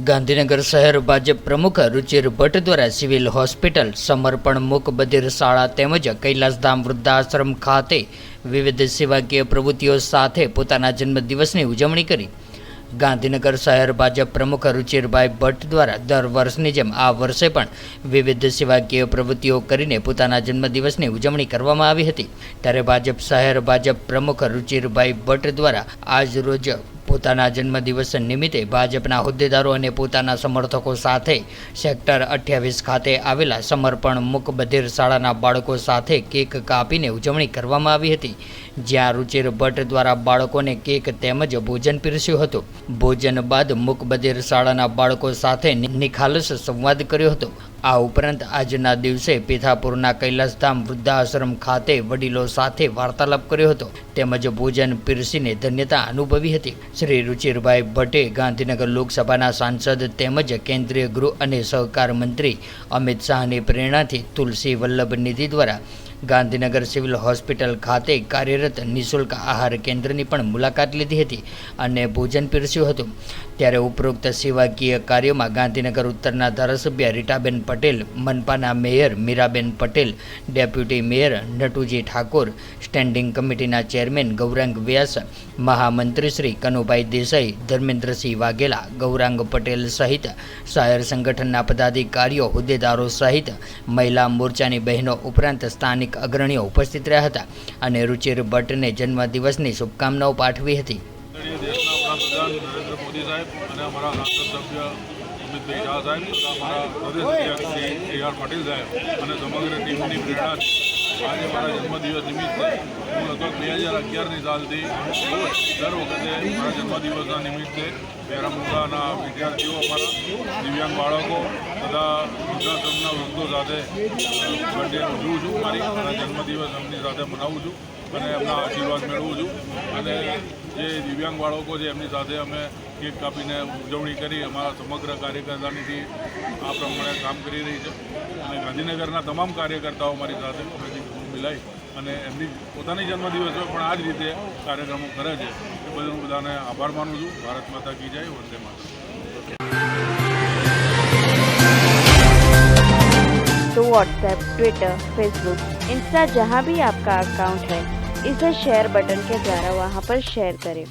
ગાંધીનગર શહેર ભાજપ પ્રમુખ રુચિર ભટ્ટ દ્વારા સિવિલ હોસ્પિટલ, સમર્પણ મૂક બધિર શાળા તેમજ કૈલાસધામ વૃદ્ધાશ્રમ ખાતે વિવિધ સેવાકીય પ્રવૃત્તિઓ સાથે પોતાના જન્મદિવસની ઉજવણી કરી। ગાંધીનગર શહેર ભાજપ પ્રમુખ રુચિરભાઈ ભટ્ટ દ્વારા દર વર્ષની જેમ આ વર્ષે પણ વિવિધ સેવાકીય પ્રવૃત્તિઓ કરીને પોતાના જન્મદિવસની ઉજવણી કરવામાં આવી હતી। ત્યારે ભાજપ શહેર ભાજપ પ્રમુખ રુચિરભાઈ ભટ્ટ દ્વારા આજ રોજ પોતાના જન્મદિવસ નિમિત્તે ભાજપના હોદ્દેદારો અને પોતાના સમર્થકો સાથે સેક્ટર 28 ખાતે આવેલા સમર્પણ મૂક બધિર શાળાના બાળકો સાથે કેક કાપીને ઉજવણી કરવામાં આવી હતી, જ્યાં રુચિર ભટ્ટ દ્વારા બાળકોને કેક તેમજ ભોજન પીરસ્યું હતું। ભોજન બાદ મૂક બધિર શાળાના બાળકો સાથે નિખાલસ સંવાદ કર્યો હતો। આ ઉપરાંત આજના દિવસે પીથાપુરના કૈલાસધામ વૃદ્ધાશ્રમ ખાતે વડીલો સાથે વાર્તાલાપ કર્યો હતો તેમજ ભોજન પીરસીને ધન્યતા અનુભવી હતી। શ્રી રુચિરભાઈ ભટ્ટે ગાંધીનગર લોકસભાના સાંસદ તેમજ કેન્દ્રીય ગૃહ અને સહકાર મંત્રી અમિત શાહની પ્રેરણાથી તુલસી વલ્લભ નિધિ દ્વારા ગાંધીનગર સિવિલ હોસ્પિટલ ખાતે કાર્યરત નિઃશુલ્ક આહાર કેન્દ્રની પણ મુલાકાત લીધી હતી અને ભોજન પીરસ્યું હતું। ત્યારે ઉપરોક્ત સેવાકીય કાર્યોમાં ગાંધીનગર ઉત્તરના ધારાસભ્ય રીટાબેન પટેલ, મનપાના mayor Meeraben Patel, deputy mayor Natuji Thakor, standing કમિટીના ચેરમેન ગૌરાંગ વ્યાસ, મહામંત્રી શ્રી કનુભાઈ દેસાઈ, ધર્મેન્દ્રસિંહ વાઘેલા, ગૌરાંગ પટેલ સહિત શહેર સંગઠનના પદાધિકારીઓ, હોદ્દેદારો સહિત મહિલા મોરચાની બહેનો ઉપરાંત સ્થાનિક અગ્રણીઓ ઉપસ્થિત રહ્યા હતા અને રુચિર ભટ્ટને જન્મદિવસની શુભકામનાઓ પાઠવી હતી। नरेंद्र मोदी साहब અને અમારા સાંસદ સભ્ય અમિતભાઈ શાહ સાહેબ તથા અમારા પ્રદેશ અધ્યક્ષ AR પટેલ સાહેબ અને સમગ્ર ટીમની પ્રેરણાથી આજે મારા જન્મદિવસ નિમિત્તે હું લગભગ 2011ની સાલથી દર વખતે મારા જન્મદિવસના નિમિત્તે પેરામુંગાના વિદ્યાર્થીઓ, અમારા દિવ્યાંગ બાળકો તથા વૃદ્ધાશ્રમના વૃદ્ધો સાથે બર્થડે ઉજવું છું। મારા જન્મદિવસ એમની સાથે મનાવું છું અને એમના આશીર્વાદ મેળવું છું અને જે દિવ્યાંગ બાળકો છે એમની સાથે અમે કેક કાપીને ઉજવણી કરી। અમારા સમગ્ર કાર્યકર્તાની આ પ્રમાણે કામ કરી રહી છે અને ગાંધીનગરના તમામ કાર્યકર્તાઓ મારી સાથે મિલાઈ અને એમની પોતાની જન્મદિવસ પર પણ આ જ રીતે કાર્યક્રમો કરે છે। એ બદલ હું બધાને આભાર માનું છું। ભારત માતા કી જય, વંદે માતરમ। तो व्हाट्सएप, ट्विटर, फेसबुक, इंस्टा जहाँ भी आपका अकाउंट है, इसे शेयर बटन के द्वारा वहाँ पर शेयर करें।